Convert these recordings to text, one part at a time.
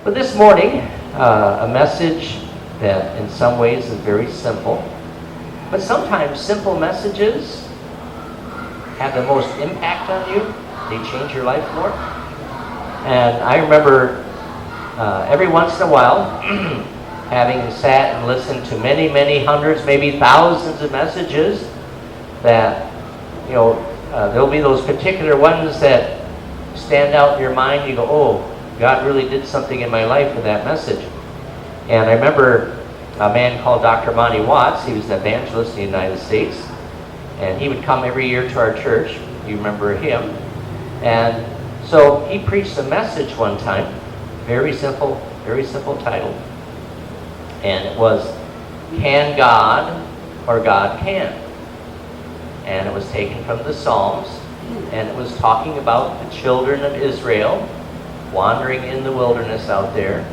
But this morning, a message that in some ways is very simple, but sometimes simple messages have the most impact on you. They change your life more. And I remember every once in a while having sat and listened to many, many hundreds, maybe thousands of messages that, there'll be those particular ones that stand out in your mind. You go, oh, God really did something in my life with that message. And I remember a man called Dr. Monty Watts. He was an evangelist in the United States. And he would come every year to our church. You remember him. And so he preached a message one time, very simple title. And it was, Can God or God Can? And it was taken from the Psalms. And it was talking about the children of Israel wandering in the wilderness out there.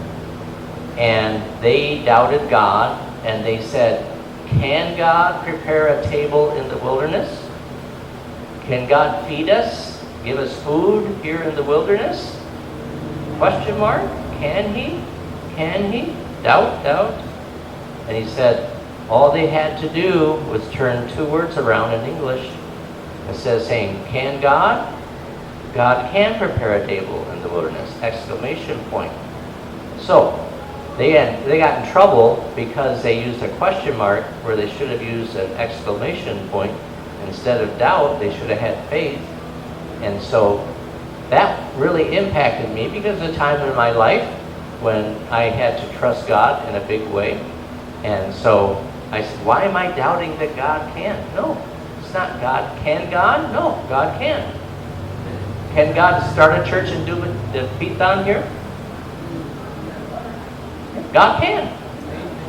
And they doubted God, and they said, can God prepare a table in the wilderness? Can God feed us, give us food here in the wilderness? Question mark. Can he? Can he? Doubt. And he said, all they had to do was turn two words around in English. Instead of saying, can God? God can prepare a table in the wilderness! Exclamation point. So, they got in trouble because they used a question mark where they should have used an exclamation point. Instead of doubt, they should have had faith. And so, that really impacted me because of a time in my life when I had to trust God in a big way. And so, I said, why am I doubting that God can? No, it's not God. Can God? No, God can. Can God start a church and do the beat down here? God can.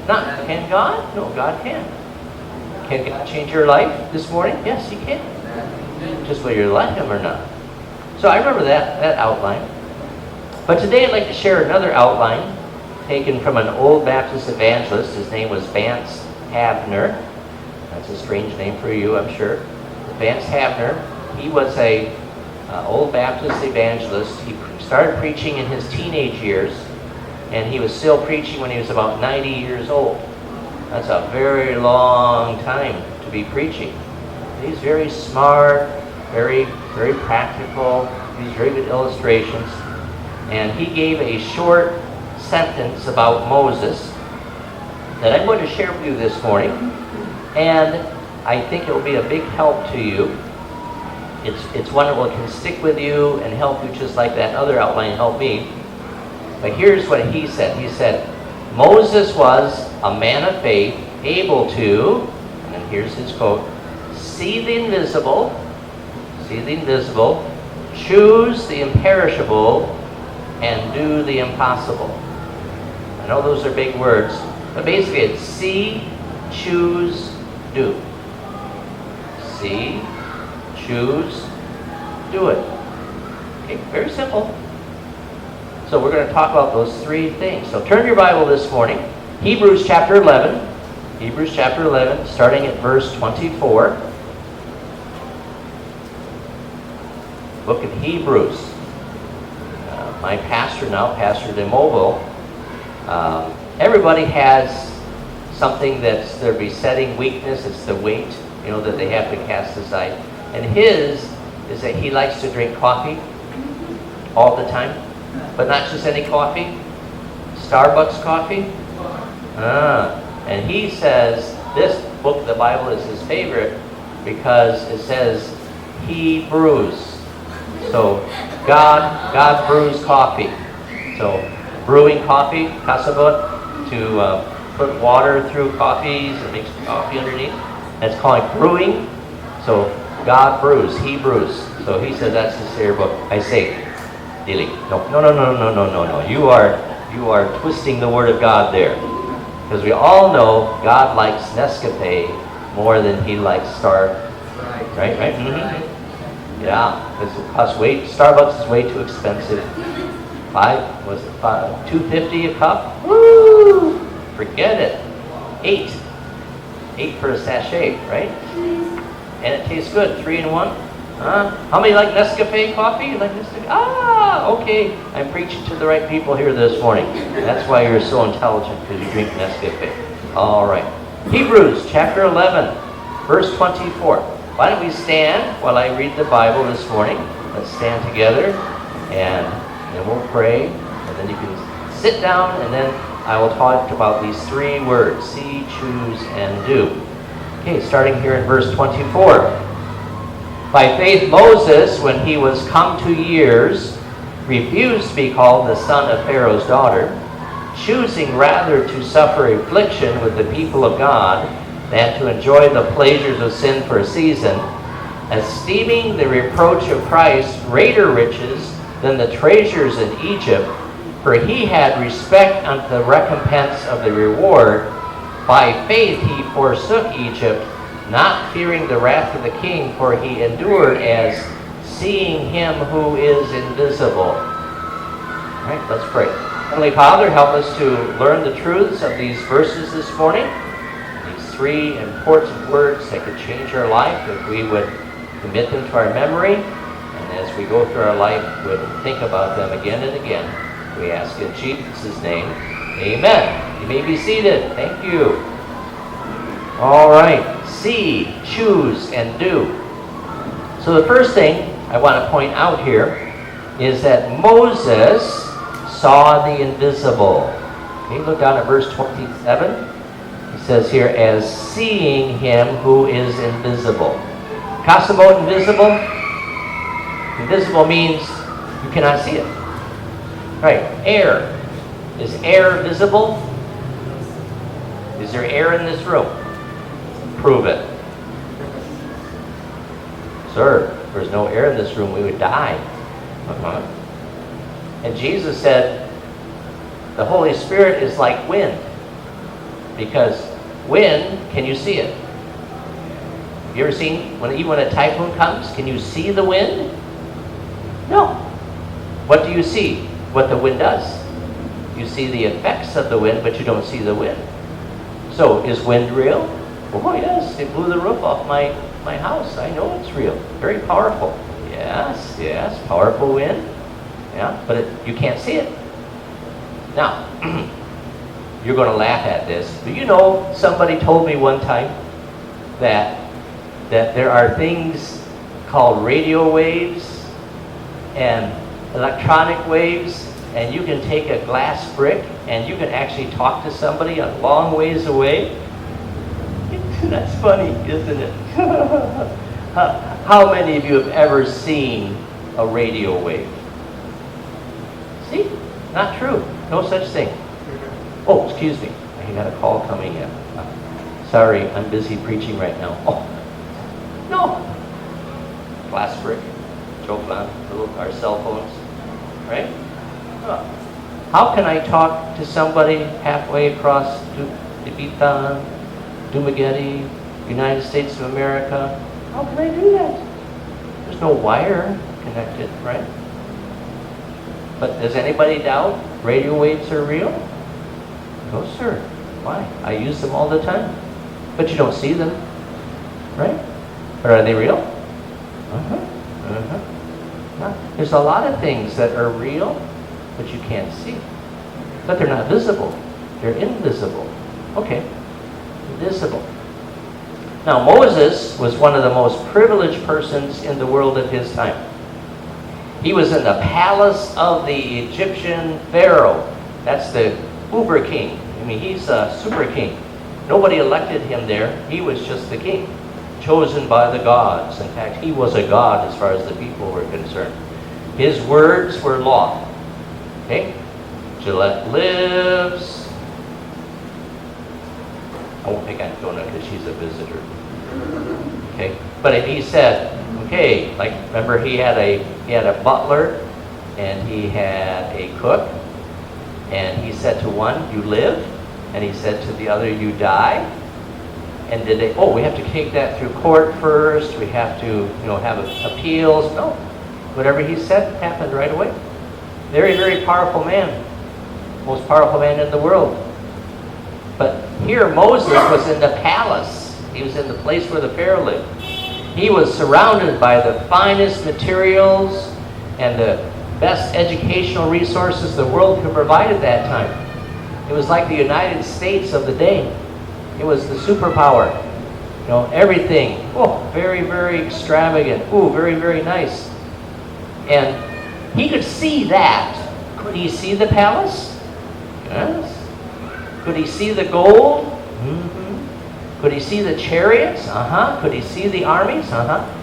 Not, can God? No, God can. Can God change your life this morning? Yes, He can. Just whether you let Him or not. So I remember that outline. But today I'd like to share another outline taken from an old Baptist evangelist. His name was Vance Havner. That's a strange name for you, I'm sure. Vance Havner. He was a old Baptist evangelist. He started preaching in his teenage years, and he was still preaching when he was about 90 years old. That's a very long time to be preaching. He's very smart, very, very practical. He's very good illustrations. And he gave a short sentence about Moses that I'm going to share with you this morning. And I think it will be a big help to you. It's one that can stick with you and help you just like that other outline helped me. But here's what he said. He said, Moses was a man of faith, able to, and here's his quote, see the invisible, choose the imperishable, and do the impossible. I know those are big words, but basically it's see, choose, do. See, choose, do it. Okay, very simple. So we're going to talk about those three things. So turn your Bible this morning. Hebrews chapter 11. Hebrews chapter 11, starting at verse 24. Book of Hebrews. My pastor now, Pastor DeMobile, everybody has something that's their besetting weakness. It's the weight, that they have to cast aside. And his is that he likes to drink coffee all the time. But not just any coffee. Starbucks coffee. And he says this book of the Bible is his favorite because it says he brews. So God brews coffee. So brewing coffee, kasabot, to put water through coffees and makes coffee underneath. That's called brewing. So God brews, He brews. So he says that's his favorite book. I say, Dilly. No. You are twisting the Word of God there. Because we all know God likes Nescafe more than He likes Star. Right? Mm-hmm. Yeah. Because it costs Starbucks is way too expensive. $2.50 a cup? Woo! Forget it. $8 for a sachet, right? And it tastes good, 3-in-1. How many like Nescafe coffee? You like Nescafe? Okay. I'm preaching to the right people here this morning. That's why you're so intelligent, because you drink Nescafe. All right. Hebrews chapter 11, verse 24. Why don't we stand while I read the Bible this morning? Let's stand together, and then we'll pray, and then you can sit down, and then I will talk about these three words: see, choose, and do. Okay, starting here in verse 24. By faith Moses, when he was come to years, refused to be called the son of Pharaoh's daughter, choosing rather to suffer affliction with the people of God than to enjoy the pleasures of sin for a season, esteeming the reproach of Christ greater riches than the treasures in Egypt, for he had respect unto the recompense of the reward. By faith he forsook Egypt, not fearing the wrath of the king, for he endured as seeing him who is invisible. All right, let's pray. Heavenly Father, help us to learn the truths of these verses this morning. These three important words that could change our life if we would commit them to our memory, and as we go through our life, would think about them again and again. We ask in Jesus' name, amen. You may be seated. Thank you. All right. See, choose, and do. So the first thing I want to point out here is that Moses saw the invisible. Okay, look down at verse 27. It says here, as seeing him who is invisible. Kasamo, invisible? Invisible means you cannot see it. Right, air. Is air visible? Is there air in this room? Prove it. Sir, if there's no air in this room, we would die. And Jesus said, the Holy Spirit is like wind. Because wind, can you see it? Have you ever seen, even when a typhoon comes, can you see the wind? No. What do you see? What the wind does. You see the effects of the wind, but you don't see the wind. So, is wind real? Oh yes, it blew the roof off my house. I know it's real. Very powerful. Yes, powerful wind. Yeah, but you can't see it. Now, you're going to laugh at this. But you know, somebody told me one time that there are things called radio waves and electronic waves, and you can take a glass brick and you can actually talk to somebody a long ways away. That's funny, isn't it? How many of you have ever seen a radio wave? See? Not true. No such thing. Oh, excuse me. I got a call coming in. Sorry, I'm busy preaching right now. Oh, no. Glass brick. Joke on our cell phones. Right? How can I talk to somebody halfway across Dumaguete, United States of America? How can I do that? There's no wire connected, right? But does anybody doubt radio waves are real? No, sir. Why? I use them all the time. But you don't see them, right? But are they real? There's a lot of things that are real, but you can't see. But they're not visible. They're invisible. Okay. Invisible. Now, Moses was one of the most privileged persons in the world at his time. He was in the palace of the Egyptian Pharaoh. That's the uber king. I mean, he's a super king. Nobody elected him there. He was just the king, chosen by the gods. In fact, he was a god as far as the people were concerned. His words were law. Okay? Gillette lives. I won't pick on Jonah because she's a visitor. Okay? But if he said, okay, like remember he had a butler and he had a cook, and he said to one, you live, and he said to the other, you die. And did they, we have to take that through court first, we have to, have appeals. No. Whatever he said happened right away. Very, very powerful man. Most powerful man in the world. But here Moses was in the palace. He was in the place where the Pharaoh lived. He was surrounded by the finest materials and the best educational resources the world could provide at that time. It was like the United States of the day. It was the superpower. You know, everything, very, very extravagant. Very, very nice. And he could see that. Could he see the palace? Yes. Could he see the gold? Mm-hmm. Could he see the chariots? Could he see the armies?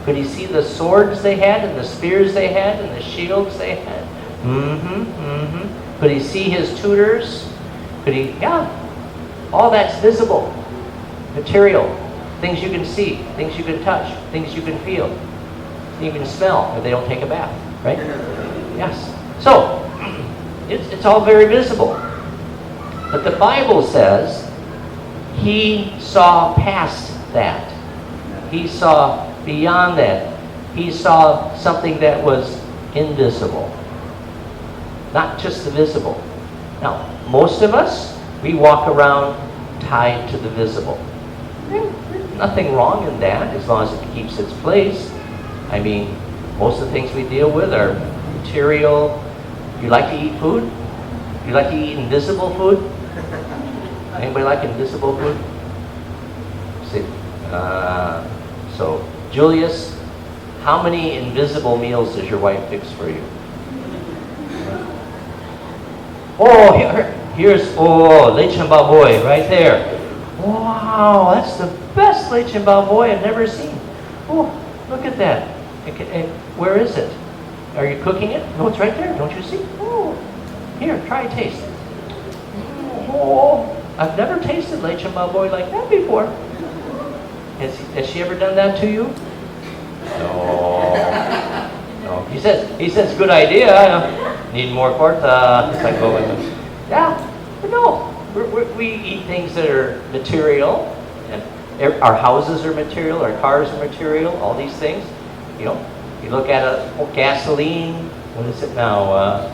Could he see the swords they had and the spears they had and the shields they had? Could he see his tutors? Could he? Yeah. All that's visible. Material. Things you can see. Things you can touch. Things you can feel. You can smell if they don't take a bath. Right? Yes. So, it's all very visible. But the Bible says he saw past that. He saw beyond that. He saw something that was invisible. Not just the visible. Now, most of us, we walk around tied to the visible. There's nothing wrong in that as long as it keeps its place. I mean, most of the things we deal with are material. You like to eat food? You like to eat invisible food? Anybody like invisible food? See, so Julius, how many invisible meals does your wife fix for you? Here's lechon baboy right there. Wow, that's the best lechon baboy I've never seen. Oh, look at that. And where is it? Are you cooking it? No, it's right there. Don't you see? Oh, here, try a taste. Oh, I've never tasted lechon baboy like that before. Has she ever done that to you? No. He says, good idea. Need more corta. It's like, yeah, but no. We eat things that are material, and our houses are material, our cars are material, all these things. You know, you look at a gasoline, what is it now,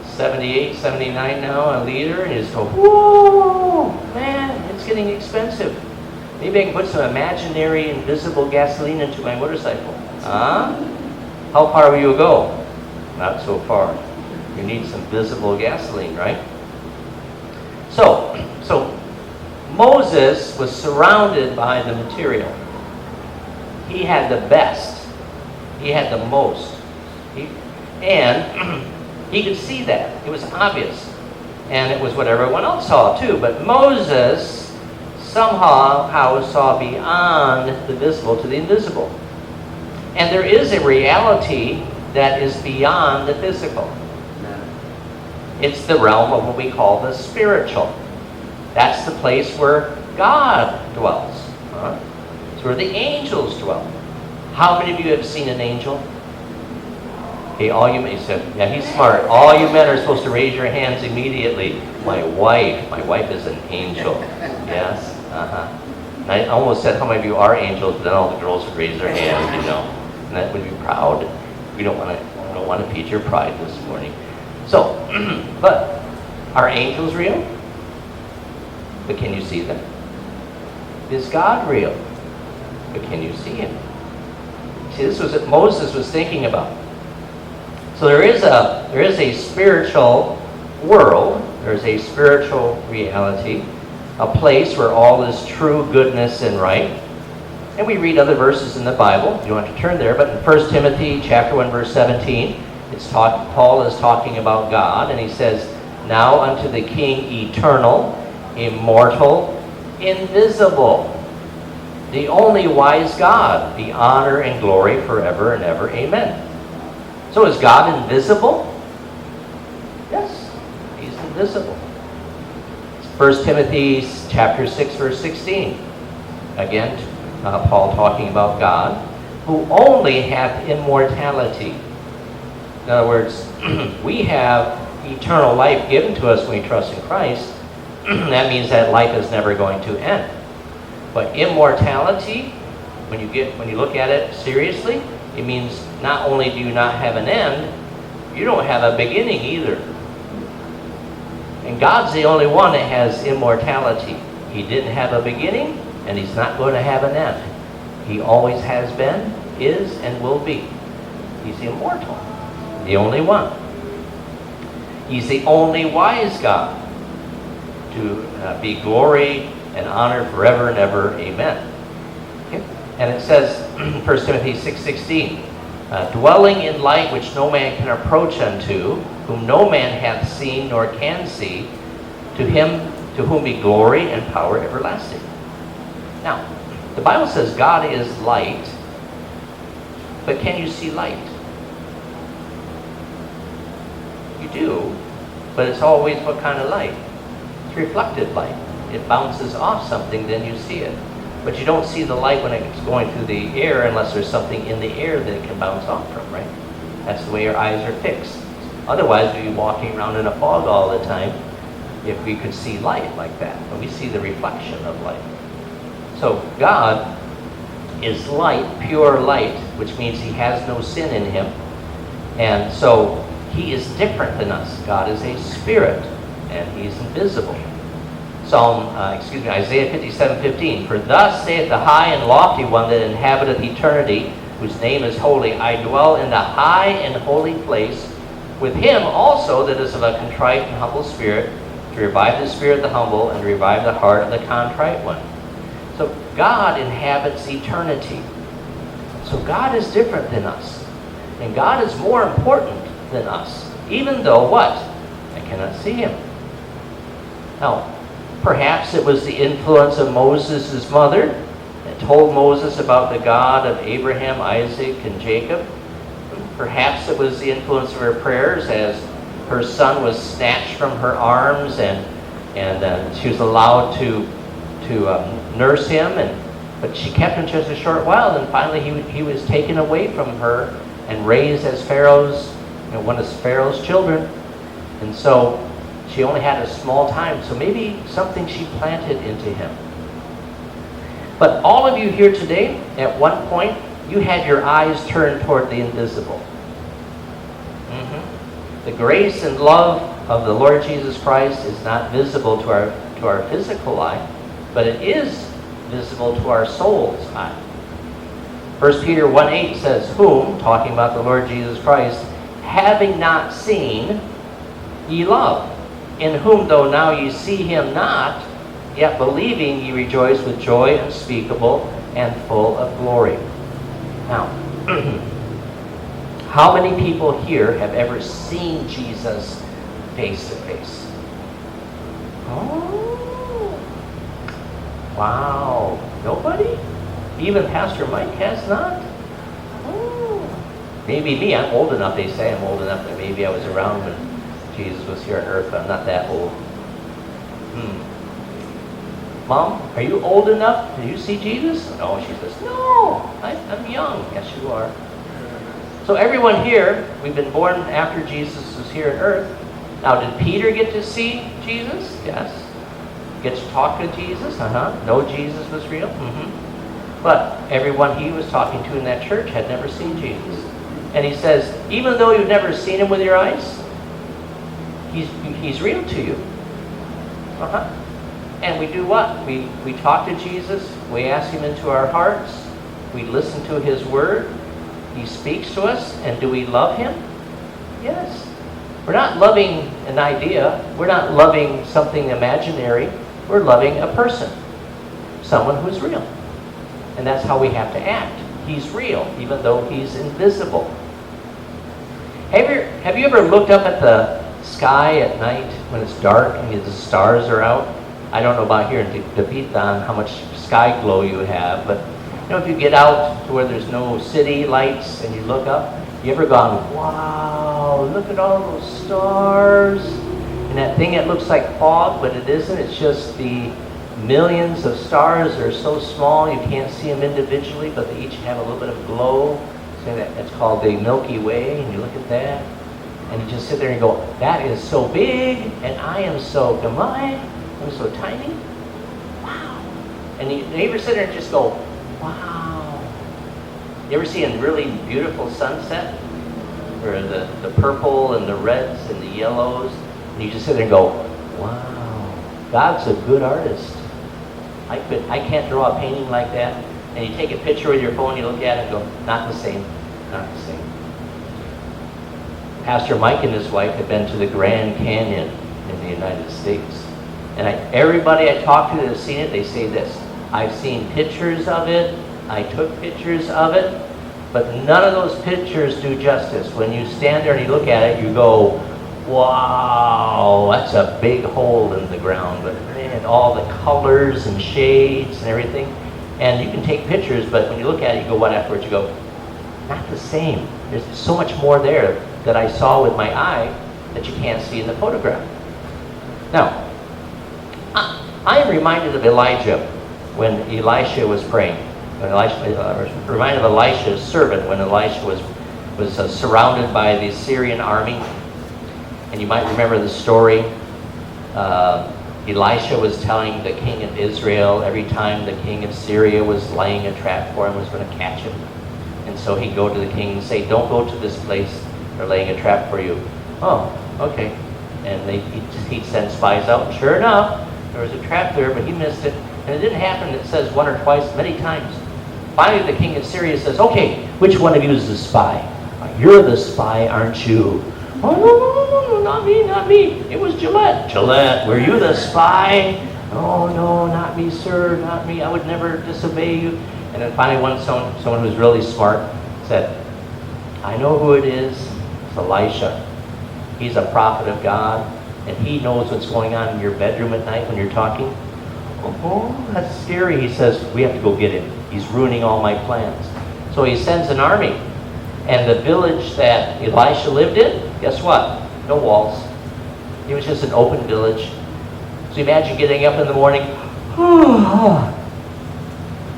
78, 79 now a liter, and you just go, whoa, man, it's getting expensive. Maybe I can put some imaginary, invisible gasoline into my motorcycle. How far will you go? Not so far. You need some visible gasoline, right? So Moses was surrounded by the material. He had the best. He had the most. And he could see that. It was obvious. And it was what everyone else saw too. But Moses somehow saw beyond the visible to the invisible. And there is a reality that is beyond the physical. It's the realm of what we call the spiritual. That's the place where God dwells. It's where the angels dwell. How many of you have seen an angel? Okay, all you men, he said, yeah, he's smart. All you men are supposed to raise your hands immediately. My wife is an angel. Yes, I almost said how many of you are angels, but then all the girls would raise their hands, you know, and that would be proud. We don't want to feed your pride this morning. So, but are angels real? But can you see them? Is God real? But can you see him? See, this was what Moses was thinking about. So there is a spiritual world, there's a spiritual reality, a place where all is true, goodness, and right. And we read other verses in the Bible. You don't have to turn there, but in 1 Timothy chapter 1, verse 17, Paul is talking about God, and he says, now unto the King eternal, immortal, invisible, the only wise God, be honor and glory forever and ever. Amen. So is God invisible? Yes, he's invisible. 1 Timothy chapter 6, verse 16. Again, Paul talking about God, who only hath immortality. In other words, we have eternal life given to us when we trust in Christ. That means that life is never going to end. But immortality, when you look at it seriously, it means not only do you not have an end, you don't have a beginning either. And God's the only one that has immortality. He didn't have a beginning, and he's not going to have an end. He always has been, is, and will be. He's immortal, the only one. He's the only wise God. To be glory and honor forever and ever. Amen. Okay? And it says, 1 Timothy 6:16, dwelling in light which no man can approach unto, whom no man hath seen nor can see, to him to whom be glory and power everlasting. Now, the Bible says God is light, but can you see light? You do, but it's always what kind of light? It's reflected light. It bounces off something, then you see it. But you don't see the light when it's going through the air unless there's something in the air that it can bounce off from, right? That's the way your eyes are fixed. Otherwise, we'd be walking around in a fog all the time if we could see light like that. But we see the reflection of light. So God is light, pure light, which means he has no sin in him. And so he is different than us. God is a spirit, and he's invisible. Isaiah 57:15. For thus saith the high and lofty one that inhabiteth eternity, whose name is holy, I dwell in the high and holy place, with him also that is of a contrite and humble spirit, to revive the spirit of the humble, and to revive the heart of the contrite one. So God inhabits eternity. So God is different than us. And God is more important than us. Even though what? I cannot see him. Now, perhaps it was the influence of Moses' mother that told Moses about the God of Abraham, Isaac, and Jacob. Perhaps it was the influence of her prayers as her son was snatched from her arms and she was allowed to nurse him. But she kept him just a short while, and finally he was taken away from her and raised as one of Pharaoh's children. And so she only had a small time, so maybe something she planted into him. But all of you here today, at one point, you had your eyes turned toward the invisible. The grace and love of the Lord Jesus Christ is not visible to our physical eye, but it is visible to our soul's eye. 1 Peter 1:8 says, whom, talking about the Lord Jesus Christ, having not seen, ye love, in whom though now ye see him not, yet believing ye rejoice with joy unspeakable and full of glory. Now, how many people here have ever seen Jesus face to face? Oh, wow. Nobody? Even Pastor Mike has not? Oh. Maybe me. I'm old enough, they say. I'm old enough that maybe I was around when Jesus was here on earth, but I'm not that old. Mom, are you old enough? Do you see Jesus? No, she says, no, I'm young. Yes, you are. So everyone here, we've been born after Jesus was here on earth. Now, did Peter get to see Jesus? Yes. Get to talk to Jesus? Know Jesus was real? But everyone he was talking to in that church had never seen Jesus. And he says, even though you've never seen him with your eyes, he's real to you. And we do what? We talk to Jesus. We ask him into our hearts. We listen to his word. He speaks to us. And do we love him? Yes. We're not loving an idea. We're not loving something imaginary. We're loving a person. Someone who's real. And that's how we have to act. He's real, even though he's invisible. Have you ever looked up at the sky at night when it's dark and the stars are out? I don't know about here in Dapitan how much sky glow you have, but if you get out to where there's no city lights and you look up, you ever gone, wow, look at all those stars? And that thing that looks like fog, but it isn't. It's just the millions of stars that are so small you can't see them individually, but they each have a little bit of glow. So that's called the Milky Way, and you look at that, and you just sit there and go, that is so big, and I am so tiny. Wow. And you ever sit there and just go, wow. You ever see a really beautiful sunset where the purple and the reds and the yellows, and you just sit there and go, wow, God's a good artist. I can't draw a painting like that, and you take a picture with your phone, you look at it and go, not the same, not the same. Pastor Mike and his wife have been to the Grand Canyon in the United States. And everybody I talk to that has seen it, they say this: I've seen pictures of it, I took pictures of it, but none of those pictures do justice. When you stand there and you look at it, you go, wow, that's a big hole in the ground. But man, all the colors and shades and everything. And you can take pictures, but when you look at it, you go, what afterwards? You go, not the same. There's so much more there that I saw with my eye that you can't see in the photograph. Now, I am reminded of Elijah when Elisha was praying. Reminded of Elisha's servant when Elisha was surrounded by the Syrian army. And you might remember the story. Elisha was telling the king of Israel every time the king of Syria was laying a trap for him, was going to catch him. And so he'd go to the king and say, don't go to this place, they're laying a trap for you. Oh, okay. And he'd send spies out, and sure enough, there was a trap there, but he missed it. And it didn't happen, it says once or twice, many times. Finally, the king of Syria says, okay, which one of you is the spy? You're the spy, aren't you? Oh, no, not me, not me. It was Gillette. Gillette, were you the spy? Oh, no, not me, sir, not me. I would never disobey you. And then finally, someone who was really smart said, I know who it is. It's Elisha. He's a prophet of God, and he knows what's going on in your bedroom at night when you're talking. Oh, that's scary. He says, we have to go get him. He's ruining all my plans. So he sends an army. And the village that Elisha lived in, guess what? No walls. It was just an open village. So imagine getting up in the morning.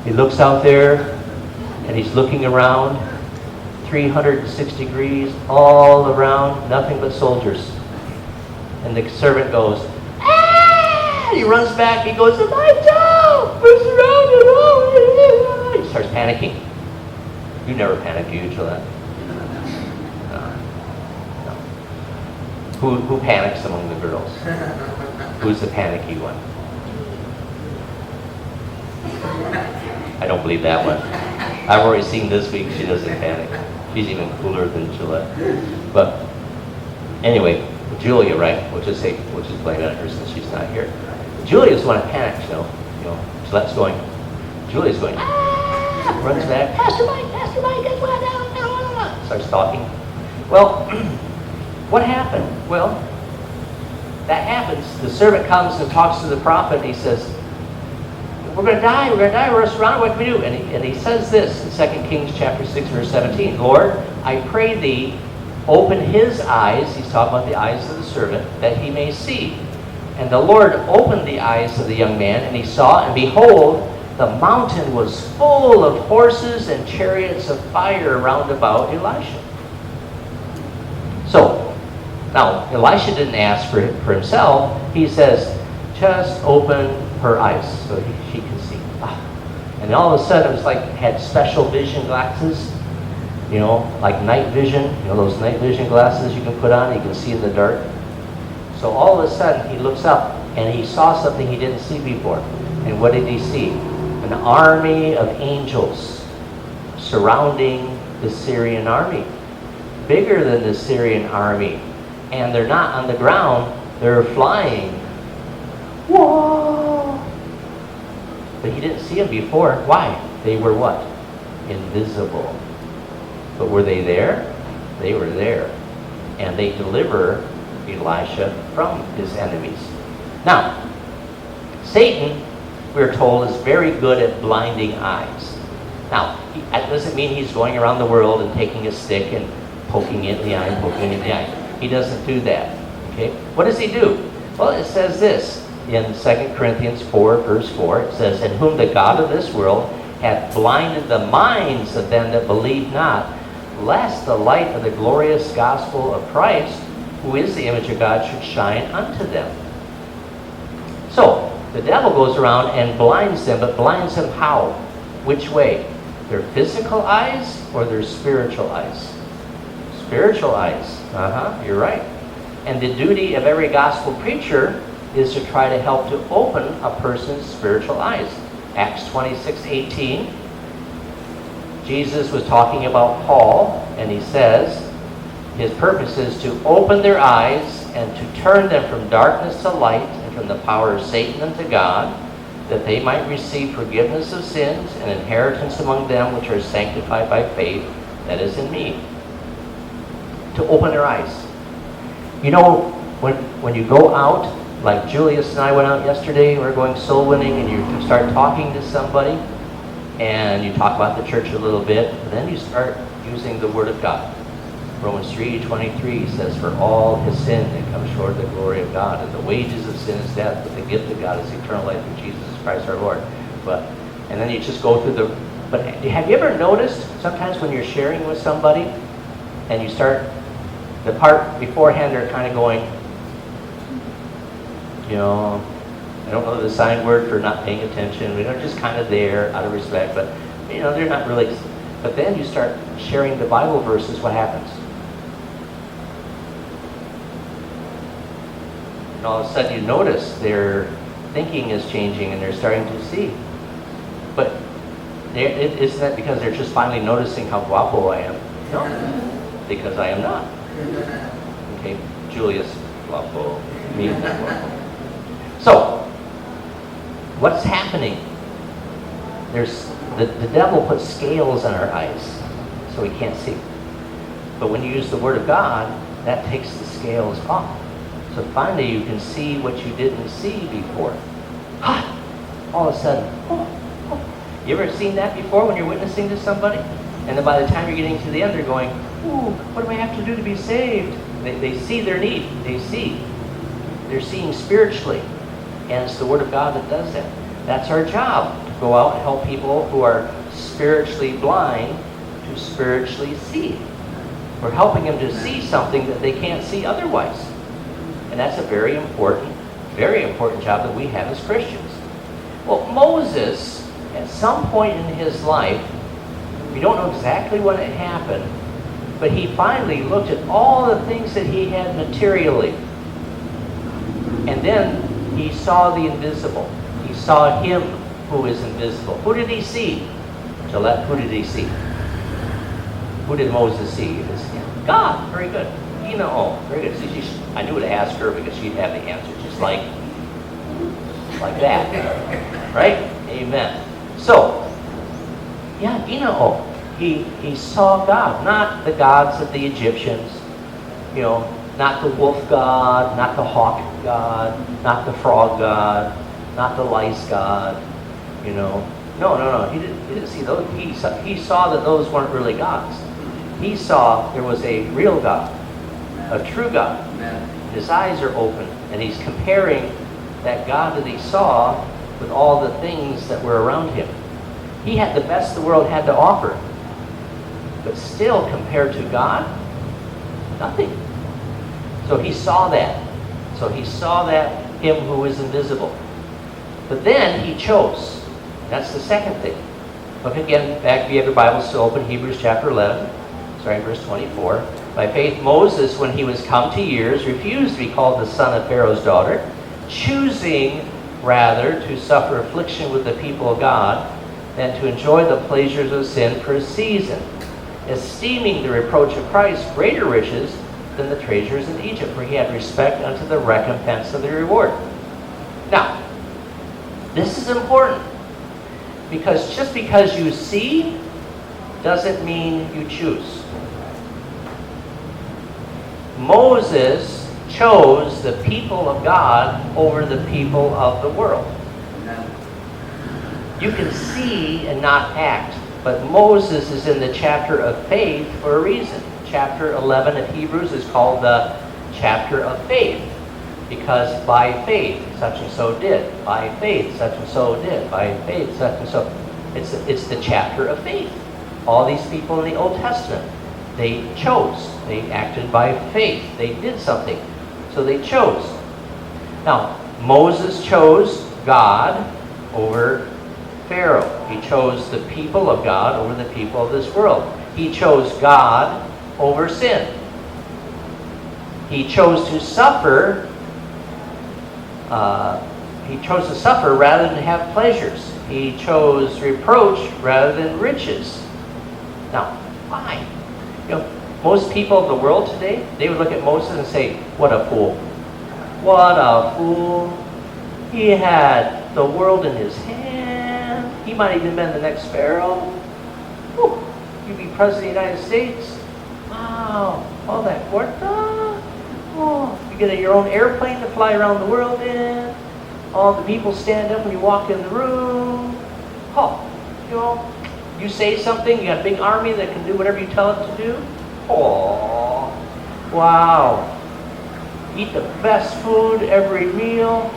He looks out there, and he's looking around. 360 degrees all around, nothing but soldiers. And the servant goes, ah! He runs back, he goes, Elijah, we're surrounded. Oh, he starts panicking. You never panic, do you, Gillette? No. Who panics among the girls? Who's the panicky one? I don't believe that one. I've already seen this week she doesn't panic. She's even cooler than Gillette. But anyway, Julia, right? We'll just blame it on her since she's not here. Julia's the one that panics, you know. Gillette's going. Julia's going. Ah! Runs back. Pastor Mike, guess what? Starts talking. Well, what happened? Well, that happens. The servant comes and talks to the prophet, and he says, we're going to die, we're surrounded, what can we do? And he says this in 2 Kings chapter 6, verse 17, Lord, I pray thee, open his eyes, he's talking about the eyes of the servant, that he may see. And the Lord opened the eyes of the young man, and he saw, and behold, the mountain was full of horses and chariots of fire round about Elisha. So, now, Elisha didn't ask for himself. He says, just open her eyes so she can see. And all of a sudden, it was like it had special vision glasses, like night vision, those night vision glasses you can put on, you can see in the dark. So all of a sudden, he looks up and he saw something he didn't see before. And what did he see? An army of angels surrounding the Syrian army. Bigger than the Syrian army. And they're not on the ground, they're flying. Whoa! But he didn't see them before. Why? They were what? Invisible. But were they there? They were there. And they deliver Elisha from his enemies. Now, Satan, we're told, is very good at blinding eyes. Now, that doesn't mean he's going around the world and taking a stick and poking it in the eye, poking it in the eye. He doesn't do that. Okay? What does he do? Well, it says this in 2 Corinthians 4, verse 4. It says, in whom the God of this world hath blinded the minds of them that believe not, lest the light of the glorious gospel of Christ, who is the image of God, should shine unto them. So, the devil goes around and blinds them, but blinds them how? Which way? Their physical eyes or their spiritual eyes? Spiritual eyes. You're right. And the duty of every gospel preacher is to try to help to open a person's spiritual eyes. Acts 26:18 Jesus was talking about Paul, and he says his purpose is to open their eyes and to turn them from darkness to light and from the power of Satan unto God, that they might receive forgiveness of sins and inheritance among them which are sanctified by faith that is in me. To open their eyes. You know, when you go out, like Julius and I went out yesterday, we were going soul winning, and you start talking to somebody, and you talk about the church a little bit, and then you start using the Word of God. Romans 3:23 says, for all has sinned and come short of the glory of God, and the wages of sin is death, but the gift of God is eternal life in Jesus Christ our Lord. And then you just go through but have you ever noticed, sometimes when you're sharing with somebody, and you start, the part beforehand they're kind of going, you know, I don't know the sign word for not paying attention. They're just kind of there out of respect, but you know, they're not really. But then you start sharing the Bible verses, what happens? And all of a sudden you notice their thinking is changing and they're starting to see. But isn't that because they're just finally noticing how guapo I am? No, because I am not. Okay, Julius guapo, me not guapo. So, what's happening? There's the devil puts scales on our eyes so we can't see. But when you use the Word of God, that takes the scales off. So finally you can see what you didn't see before. Ha! All of a sudden, You ever seen that before when you're witnessing to somebody? And then by the time you're getting to the end, they're going, ooh, what do I have to do to be saved? They see their need. They see. They're seeing spiritually. And it's the Word of God that does that. That's our job, to go out and help people who are spiritually blind to spiritually see. We're helping them to see something that they can't see otherwise. And that's a very important job that we have as Christians. Well, Moses, at some point in his life, we don't know exactly when it happened, but he finally looked at all the things that he had materially. And then he saw the invisible. He saw him who is invisible. Who did he see? Gillette, who did he see? Who did Moses see? God. Very good. Very good. See, I knew to ask her because she'd have the answer, just like that. Right? Amen. So, he saw God, not the gods of the Egyptians, not the wolf god, not the hawk god, not the frog god, not the lice god, No. He didn't see those. He saw that those weren't really gods. He saw there was a real God, a true God. His eyes are open, and he's comparing that God that he saw with all the things that were around him. He had the best the world had to offer, but still, compared to God, nothing. So he saw that. Him who is invisible. But then he chose. That's the second thing. Look again, back if you have your Bible still open, Hebrews chapter 11, verse 24. By faith Moses, when he was come to years, refused to be called the son of Pharaoh's daughter, choosing rather to suffer affliction with the people of God than to enjoy the pleasures of sin for a season, esteeming the reproach of Christ greater riches than the treasures in Egypt, for he had respect unto the recompense of the reward. Now, this is important, because just because you see doesn't mean you choose. Moses chose the people of God over the people of the world. You can see and not act, but Moses is in the chapter of faith for a reason. Chapter 11 of Hebrews is called the chapter of faith, because by faith such and so did, by faith such and so did, by faith such and so. It's the chapter of faith. All these people in the Old Testament, they chose. They acted by faith. They did something. So they chose. Now, Moses chose God over Pharaoh. He chose the people of God over the people of this world. He chose God over sin. He chose to suffer. Rather than have pleasures. He chose reproach rather than riches. Now, why? Most people of the world today, they would look at Moses and say, what a fool. What a fool. He had the world in his hand. He might even been the next Pharaoh. Whew. You'd be president of the United States. Wow. All that cuarta. Oh, you get your own airplane to fly around the world in. All the people stand up when you walk in the room. Oh, you say something, you got a big army that can do whatever you tell it to do. Oh, wow. Eat the best food every meal.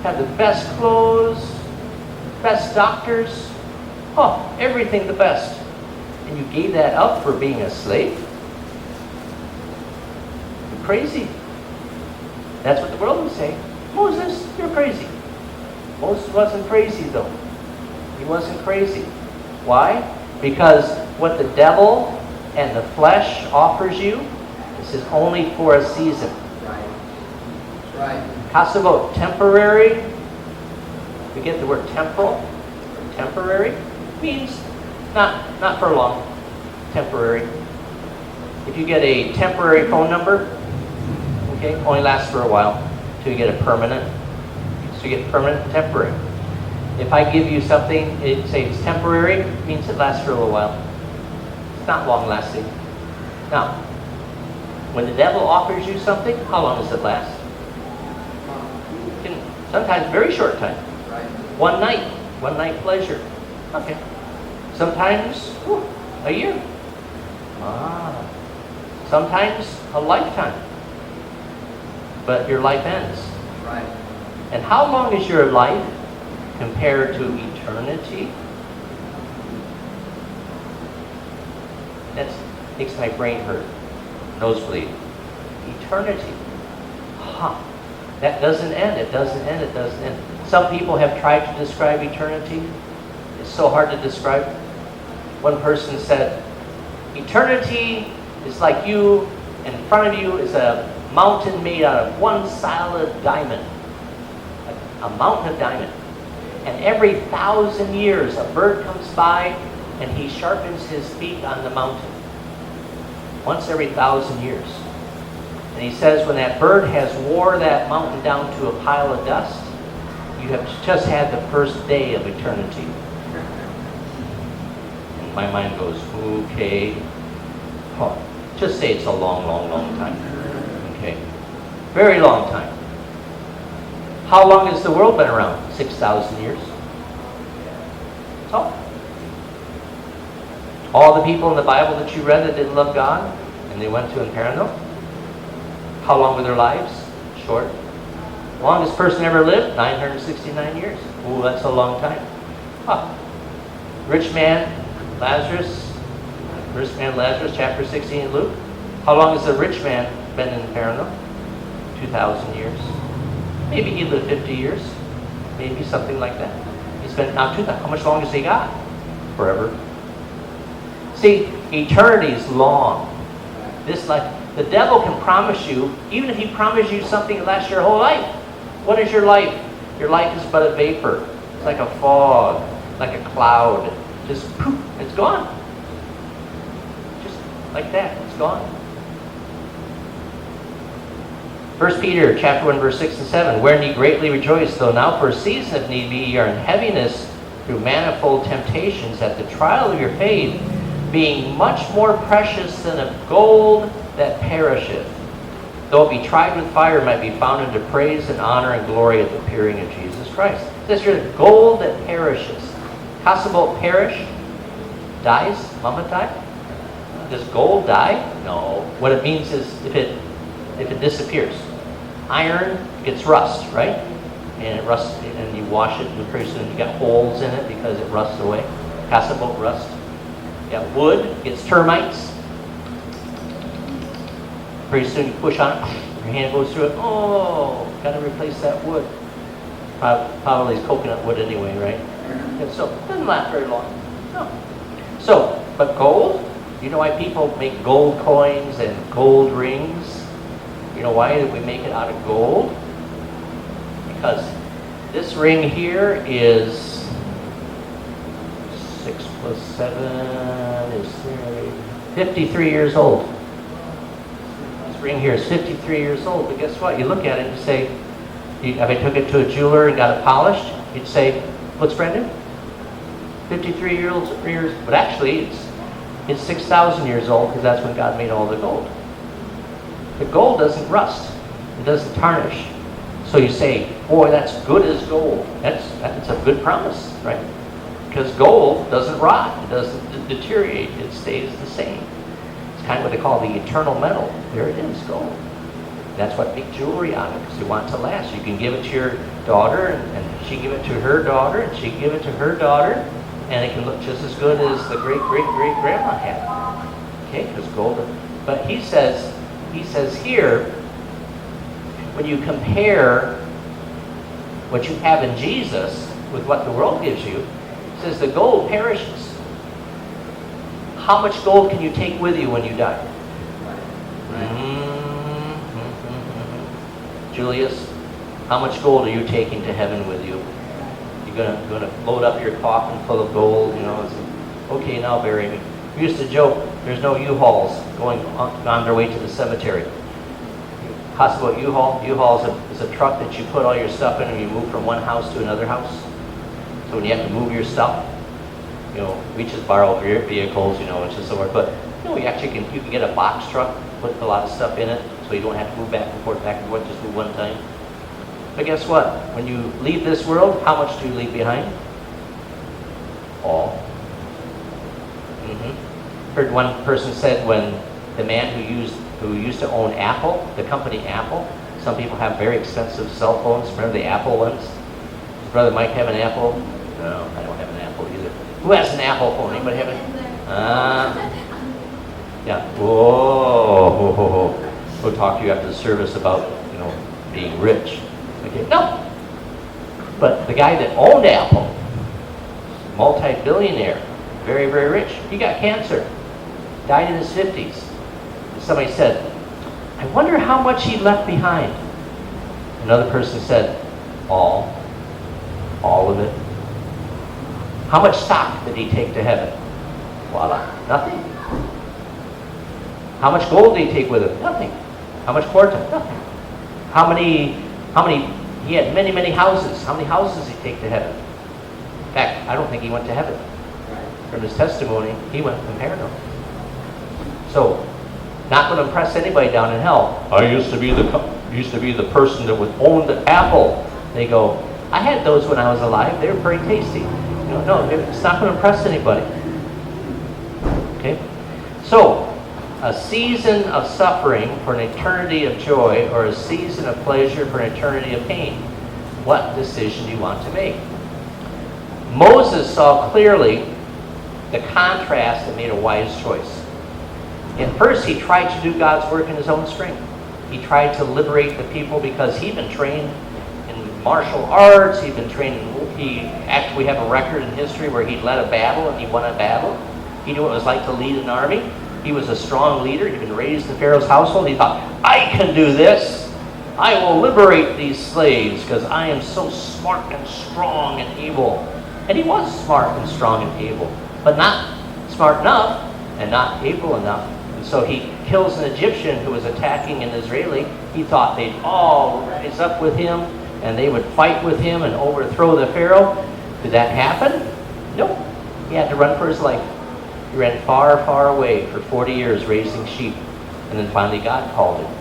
Have the best clothes. Best doctors. Oh, everything the best. And you gave that up for being a slave? You're crazy. That's what the world would say. Moses, you're crazy. Moses wasn't crazy though. He wasn't crazy. Why? Because what the devil and the flesh offers you, this is only for a season. Right. Kasabot, temporary. We get the word temporal. Temporary means not for long. Temporary. If you get a temporary phone number, okay, only lasts for a while until you get a permanent. So you get permanent and temporary. If I give you something, say it's temporary, it means it lasts for a little while. It's not long lasting. Now, when the devil offers you something, how long does it last? Sometimes very short time. Right. One night pleasure. Okay. Sometimes a year. Sometimes a lifetime. But your life ends. Right. And how long is your life compared to eternity? That makes my brain hurt. Nosebleed. Eternity. That doesn't end. It doesn't end. It doesn't end. Some people have tried to describe eternity. It's so hard to describe. One person said, eternity is like you, in front of you is a mountain made out of one solid diamond. A mountain of diamond. And every 1,000 years a bird comes by and he sharpens his beak on the mountain. Once every 1,000 years. And he says when that bird has wore that mountain down to a pile of dust, you have just had the first day of eternity. And my mind goes, okay. Just say it's a long, long, long time. Okay. Very long time. How long has the world been around? 6,000 years. That's all the people in the Bible that you read that didn't love God and they went to Inferno, how long were their lives? Short. Longest person ever lived? 969 years. Ooh, that's a long time. Rich man, Lazarus, chapter 16 in Luke. How long has the rich man been in Inferno? 2,000 years. Maybe he lived 50 years. Maybe something like that. He's been now 2,000. How much longer has he got? Forever. See, eternity is long. This life, the devil can promise you, even if he promises you something that lasts your whole life. What is your life? Your life is but a vapor. It's like a fog, like a cloud. Just poof, it's gone. Just like that, it's gone. 1 Peter chapter 1, verse 6 and 7. Wherein ye greatly rejoice, though now for a season, if need be, ye are in heaviness through manifold temptations, that the trial of your faith, being much more precious than of gold that perisheth, though it be tried with fire, might be found unto praise and honor and glory at the appearing of Jesus Christ. It says here, gold that perishes. Kasabot perish? Dies? Mamatai? Does gold die? No. What it means is if it disappears. Iron gets rust, right? And it rusts, and you wash it, and pretty soon you got holes in it because it rusts away. Kasabot rust. Yeah, wood gets termites. Pretty soon you push on it, your hand goes through it. Oh, got to replace that wood. Probably is coconut wood anyway, right? And so it doesn't last very long. No. So, but gold, you know why people make gold coins and gold rings? You know why we make it out of gold? Because this ring here is 6 6 plus 7 is 53 years old. This ring here is 53 years old, but guess what? You look at it and you say, if I took it to a jeweler and got it polished, you'd say, what's brand new? 53 years, but actually it's 6,000 years old because that's when God made all the gold. The gold doesn't rust. It doesn't tarnish. So you say, boy, that's good as gold. That's a good promise, right? Because gold doesn't rot. It doesn't deteriorate. It stays the same. It's kind of what they call the eternal metal. There it is, gold. That's what make jewelry out of, because you want it to last. You can give it to your daughter, and she can give it to her daughter, and she can give it to her daughter, and it can look just as good as the great-great-great-grandma had. Okay, because gold. But he says here, when you compare what you have in Jesus with what the world gives you, it says the gold perishes. How much gold can you take with you when you die? Julius, how much gold are you taking to heaven with you? You're gonna load up your coffin full of gold, you know? Okay, now bury me. We used to joke, there's no U-Hauls going on their way to the cemetery. Possible at U-Haul? U-Haul is a truck that you put all your stuff in and you move from one house to another house. So when you have to move your stuff, you know, we just borrow vehicles, you know, it's just somewhere. But you know, you can get a box truck, put a lot of stuff in it, so you don't have to move back and forth, just move one time. But guess what? When you leave this world, how much do you leave behind? All. Heard one person said when the man who used to own Apple, the company Apple, some people have very expensive cell phones. Remember the Apple ones? Does Brother Mike have an Apple? No, I don't have an Apple either. Who has an Apple phone? Anybody have it? Yeah. Whoa. We'll talk to you after the service about, you know, being rich. Okay. No. But the guy that owned Apple, multi-billionaire, very, very rich, he got cancer. Died in his 50s. Somebody said, I wonder how much he left behind. Another person said, all of it. How much stock did he take to heaven? Voila, nothing. How much gold did he take with him? Nothing. How much quartz? Nothing. How many, he had many, many houses. How many houses did he take to heaven? In fact, I don't think he went to heaven. From his testimony, he went from Paradise. So, not going to impress anybody down in hell. I used to be the person that would own the Apple. They go, I had those when I was alive. They were pretty tasty. No, it's not going to impress anybody. Okay? So, a season of suffering for an eternity of joy, or a season of pleasure for an eternity of pain. What decision do you want to make? Moses saw clearly the contrast and made a wise choice. At first, he tried to do God's work in his own strength. He tried to liberate the people because he'd been trained in martial arts. He'd been trained we have a record in history where he led a battle and he won a battle. He knew what it was like to lead an army. He was a strong leader. He'd been raised in Pharaoh's household. He thought, I can do this. I will liberate these slaves because I am so smart and strong and able. And he was smart and strong and able, but not smart enough and not able enough. And so he kills an Egyptian who was attacking an Israeli. He thought they'd all rise up with him and they would fight with him and overthrow the Pharaoh. Did that happen? Nope. He had to run for his life. He ran far, far away for 40 years raising sheep. And then finally God called him.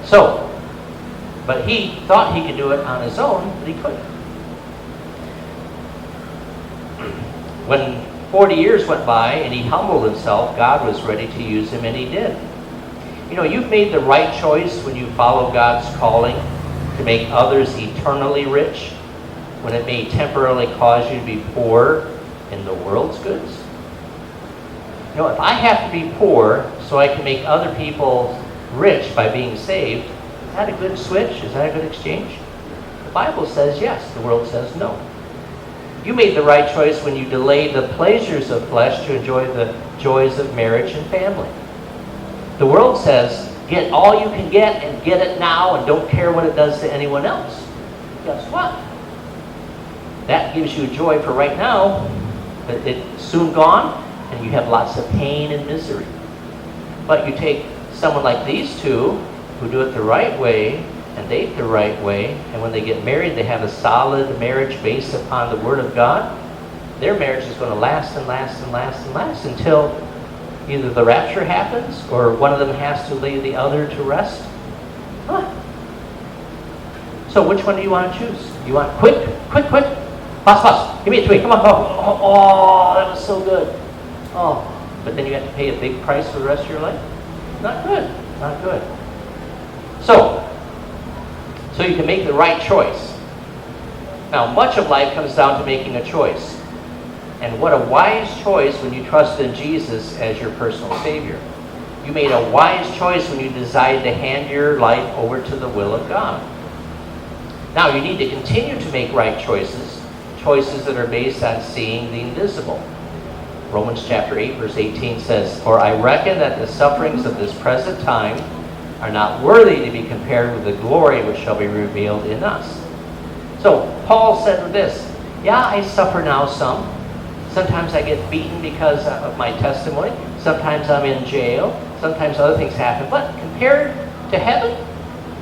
So, but he thought he could do it on his own, but he couldn't. When 40 years went by and he humbled himself, God was ready to use him, and he did. You know, you've made the right choice when you follow God's calling to make others eternally rich, when it may temporarily cause you to be poor in the world's goods. You know, if I have to be poor so I can make other people rich by being saved, is that a good switch? Is that a good exchange? The Bible says yes. The world says no. You made the right choice when you delayed the pleasures of flesh to enjoy the joys of marriage and family. The world says, get all you can get and get it now and don't care what it does to anyone else. Guess what? That gives you joy for right now, but it's soon gone, and you have lots of pain and misery. But you take someone like these two, who do it the right way, and date the right way, and when they get married, they have a solid marriage based upon the Word of God. Their marriage is going to last and last and last and last until either the rapture happens or one of them has to lay the other to rest. Huh. So which one do you want to choose? You want quick, fast, give me a tweet, come on, oh, that was so good. Oh, but then you have to pay a big price for the rest of your life? Not good, not good. So you can make the right choice. Now, much of life comes down to making a choice. And what a wise choice when you trust in Jesus as your personal Savior. You made a wise choice when you decided to hand your life over to the will of God. Now, you need to continue to make right choices, choices that are based on seeing the invisible. Romans chapter 8, verse 18 says, "For I reckon that the sufferings of this present time are not worthy to be compared with the glory which shall be revealed in us." So, Paul said this, yeah, I suffer now some. Sometimes I get beaten because of my testimony. Sometimes I'm in jail. Sometimes other things happen. But compared to heaven,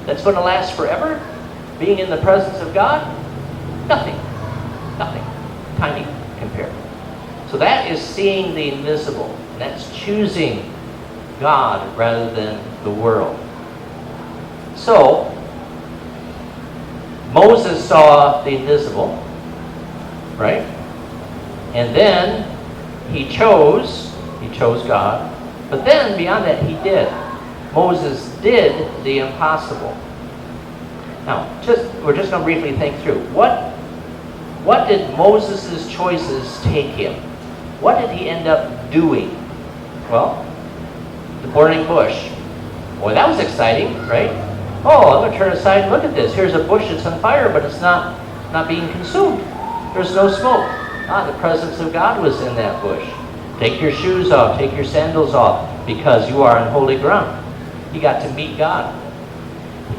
that's going to last forever, being in the presence of God, nothing. Nothing. Tiny compared. So that is seeing the invisible. And that's choosing God rather than the world. So, Moses saw the invisible, right? And then he chose God. But then beyond that, he did. Moses did the impossible. Now, we're just going to briefly think through. What did Moses' choices take him? What did he end up doing? Well, the burning bush. Boy, that was exciting, right? Oh, I'm going to turn aside and look at this. Here's a bush that's on fire, but it's not being consumed. There's no smoke. The presence of God was in that bush. Take your shoes off, take your sandals off, because you are on holy ground. He got to meet God.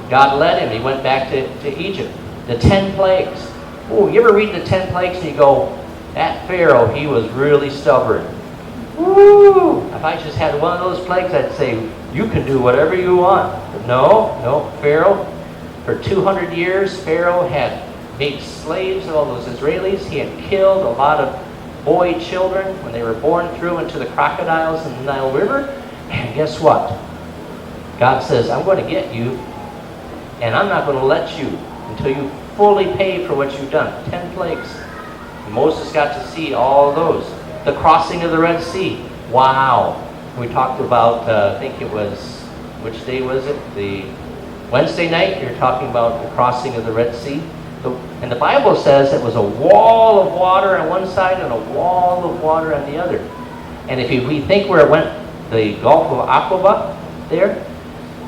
God led him. He went back to Egypt. The 10 plagues. Oh, you ever read the 10 plagues and you go, that Pharaoh, he was really stubborn. Woo! If I just had one of those plagues, I'd say, you can do whatever you want. But no, Pharaoh, for 200 years, Pharaoh had made slaves of all those Israelis. He had killed a lot of boy children when they were born, threw into the crocodiles in the Nile River. And guess what? God says, I'm going to get you, and I'm not going to let you until you fully pay for what you've done. 10 plagues. And Moses got to see all those. The crossing of the Red Sea. Wow. We talked about, I think it was, which day was it? The Wednesday night, you're talking about the crossing of the Red Sea. And the Bible says it was a wall of water on one side and a wall of water on the other. And if we think where it went, the Gulf of Aqaba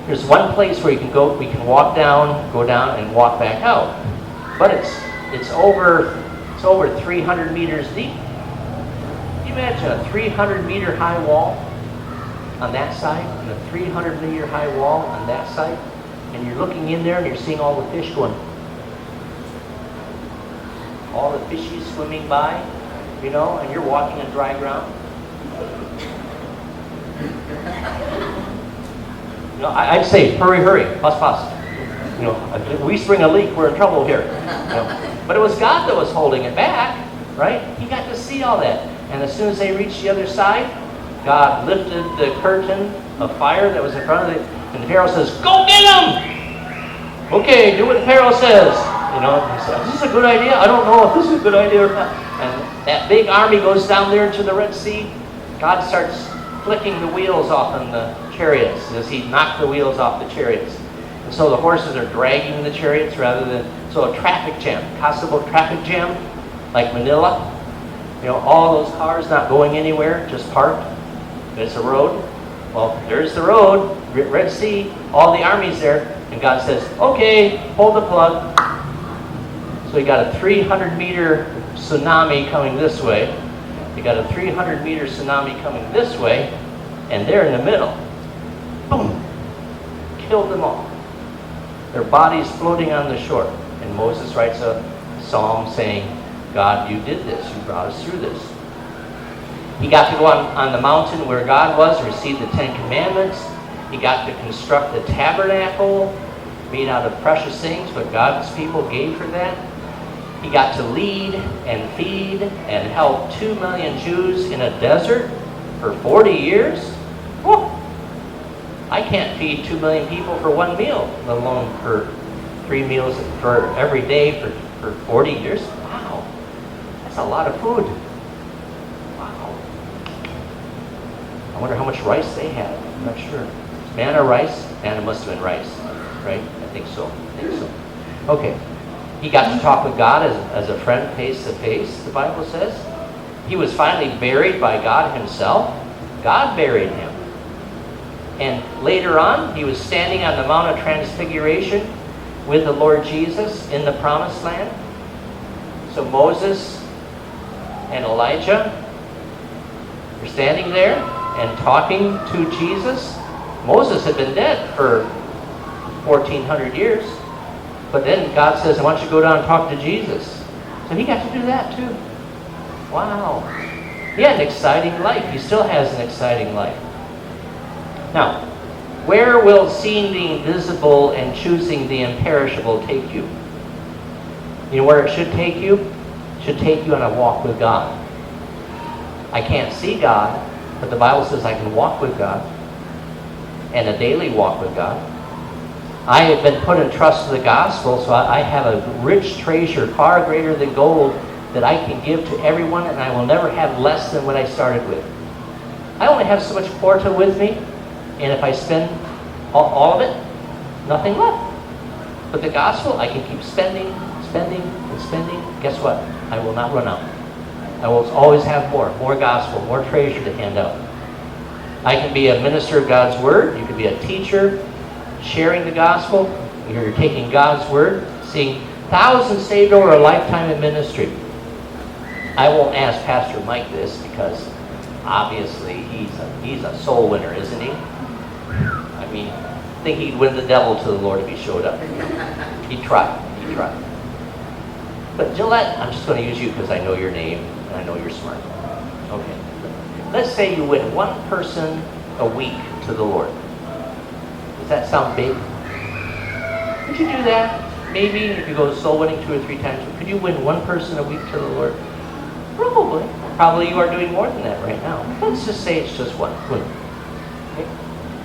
there's one place where you can go, we can go down and walk back out. But it's over 300 meters deep. Can you imagine a 300 meter high wall on that side and a 300 meter high wall on that side? And you're looking in there and you're seeing all the fish going, all the fishies swimming by, and you're walking on dry ground. I'd say, hurry, fast. If we spring a leak, we're in trouble here. But it was God that was holding it back, right? He got to see all that. And as soon as they reached the other side, God lifted the curtain of fire that was in front of it, and the Pharaoh says, go get him! Okay, do what the Pharaoh says. He said, is this a good idea? I don't know if this is a good idea or not. And that big army goes down there into the Red Sea. God starts flicking the wheels off on the chariots as he knocked the wheels off the chariots. And so the horses are dragging the chariots so a traffic jam, possible traffic jam, like Manila. All those cars not going anywhere, just parked. There's a road. Well, there's the road, Red Sea, all the armies there. And God says, okay, pull the plug. So you got a 300 meter tsunami coming this way. You got a 300 meter tsunami coming this way. And they're in the middle. Boom. Killed them all. Their bodies floating on the shore. And Moses writes a psalm saying, God, you did this. You brought us through this. He got to go on the mountain where God was, receive the 10 Commandments. He got to construct the tabernacle made out of precious things, what God's people gave for that. He got to lead and feed and help 2 million Jews in a desert for 40 years. Whew. I can't feed 2 million people for one meal, let alone for 3 meals for every day for 40 years. Wow, that's a lot of food. Wow. I wonder how much rice they had. I'm not sure. Manna rice? Manna must have been rice, right? I think so. Okay. He got to talk with God as a friend face to face, the Bible says. He was finally buried by God himself. God buried him. And later on, he was standing on the Mount of Transfiguration with the Lord Jesus in the Promised Land. So Moses and Elijah were standing there and talking to Jesus. Moses had been dead for 1,400 years. But then God says, I want you to go down and talk to Jesus. So he got to do that too. Wow. He had an exciting life. He still has an exciting life. Now, where will seeing the invisible and choosing the imperishable take you? You know where it should take you? It should take you on a walk with God. I can't see God, but the Bible says I can walk with God, and a daily walk with God. I have been put in trust to the gospel, so I have a rich treasure, far greater than gold, that I can give to everyone, and I will never have less than what I started with. I only have so much quarter with me, and if I spend all of it, nothing left. But the gospel, I can keep spending, and spending. Guess what? I will not run out. I will always have more gospel, more treasure to hand out. I can be a minister of God's word. You can be a teacher, sharing the gospel. You're taking God's word, seeing thousands saved over a lifetime in ministry. I won't ask Pastor Mike this because obviously he's a soul winner, isn't he? I mean, I think he'd win the devil to the Lord if he showed up. He'd try. But Gillette, I'm just going to use you because I know your name and I know you're smart. Okay. Let's say you win one person a week to the Lord. Does that sound big? Could you do that? Maybe if you go soul winning 2 or 3 times, could you win one person a week to the Lord? Probably. Probably you are doing more than that right now. Let's just say it's just one. Okay.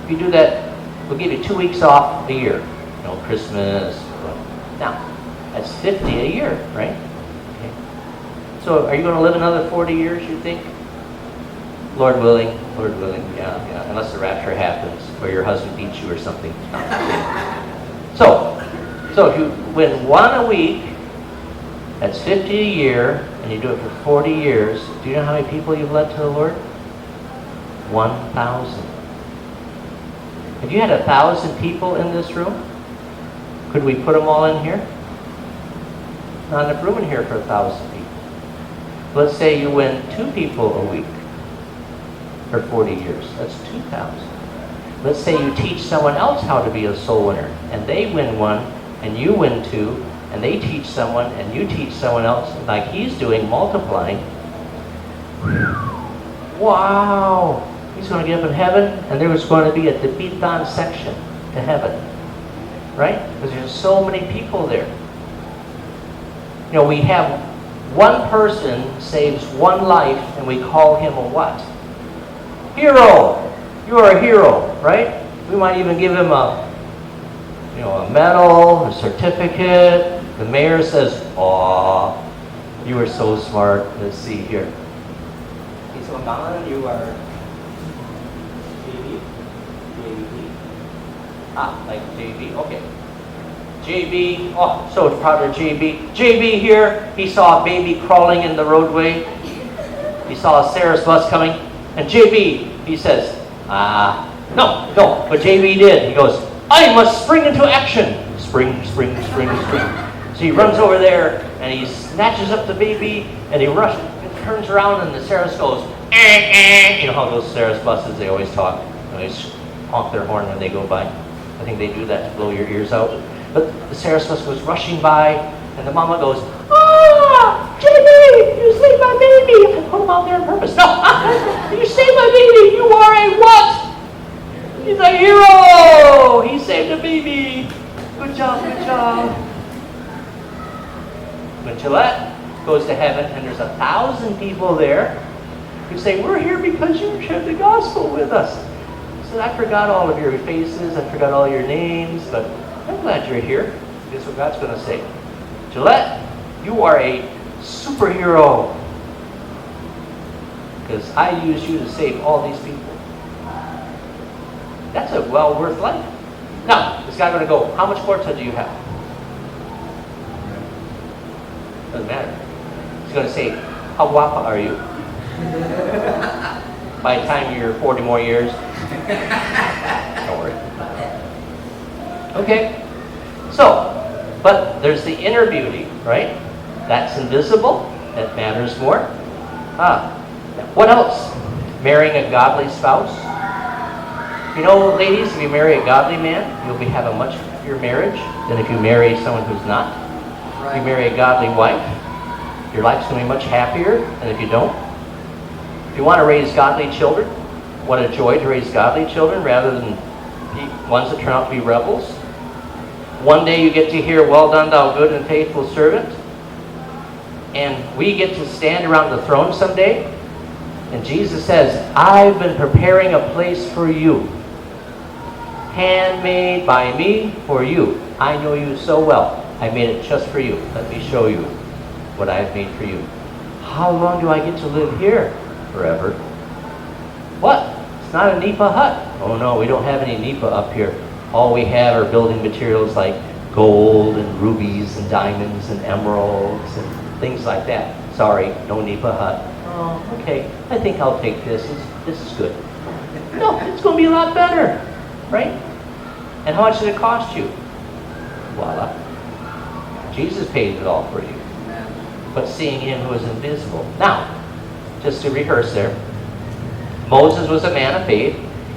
If you do that, we'll give you 2 weeks off a year. You know, Christmas. Now, that's 50 a year, right? Okay. So are you going to live another 40 years, you think? Lord willing, yeah, unless the rapture happens or your husband beats you or something. So if you win one a week, that's 50 a year, and you do it for 40 years. Do you know how many people you've led to the Lord? 1,000. If you had 1,000 people in this room, could we put them all in here? Not enough room in here for 1,000 people. Let's say you win 2 people a week for 40 years. That's 2,000. Let's say you teach someone else how to be a soul winner, and they win 1, and you win 2, and they teach someone, and you teach someone else, like he's doing, multiplying. Wow! He's going to get up in heaven, and there was going to be a Tibetan section to heaven. Right? Because there's so many people there. You know, we have one person saves one life, and we call him a what? Hero. You are a hero, right? We might even give him a medal, a certificate. The mayor says, "Aw, you were so smart." Let's see here. So Donald, you are JB. Like JB. Okay. JB. Oh, so proud of JB. JB here. He saw a baby crawling in the roadway. He saw a Sarah's bus coming, and JB, he says, no. But JB did. He goes, "I must spring into action." Spring. So he runs over there, and he snatches up the baby, and he rushes, and turns around, and the Sarah's goes, eh. You know how those Sarah's buses, they always talk. They always honk their horn when they go by. I think they do that to blow your ears out. But the Sarah's bus was rushing by, and the mama goes, "Ah, JB, You saved my baby. I put him out there on purpose. No, you saved my baby. You are a what? He's a hero. He saved a baby. Good job, good job. When Gillette goes to heaven and there's 1,000 people there who say, we're here because you shared the gospel with us. He said, I forgot all of your faces. I forgot all your names, but I'm glad you're here. Guess what God's going to say? Gillette, you are a superhero because I used you to save all these people. That's a well worth life. Now, this guy's going to go, how much more time do you have? Doesn't matter. He's going to say, how guapa are you? By the time you're 40 more years, don't worry. Okay, so, but there's the inner beauty, right? That's invisible. That matters more. What else? Marrying a godly spouse. You know, ladies, if you marry a godly man, you'll have a much happier marriage than if you marry someone who's not. If you marry a godly wife, your life's going to be much happier than if you don't. If you want to raise godly children, what a joy to raise godly children rather than ones that turn out to be rebels. One day you get to hear, well done, thou good and faithful servant. And we get to stand around the throne someday. And Jesus says, I've been preparing a place for you. Handmade by me for you. I know you so well. I made it just for you. Let me show you what I've made for you. How long do I get to live here? Forever. What? It's not a Nipa hut. Oh no, we don't have any Nipa up here. All we have are building materials like gold and rubies and diamonds and emeralds and things like that. Sorry, no Nipa hut. Oh, okay. I think I'll take this. This is good. No, it's going to be a lot better, right? And how much did it cost you? Voila. Jesus paid it all for you. But seeing him who is invisible. Now, just to rehearse there, Moses was a man of faith.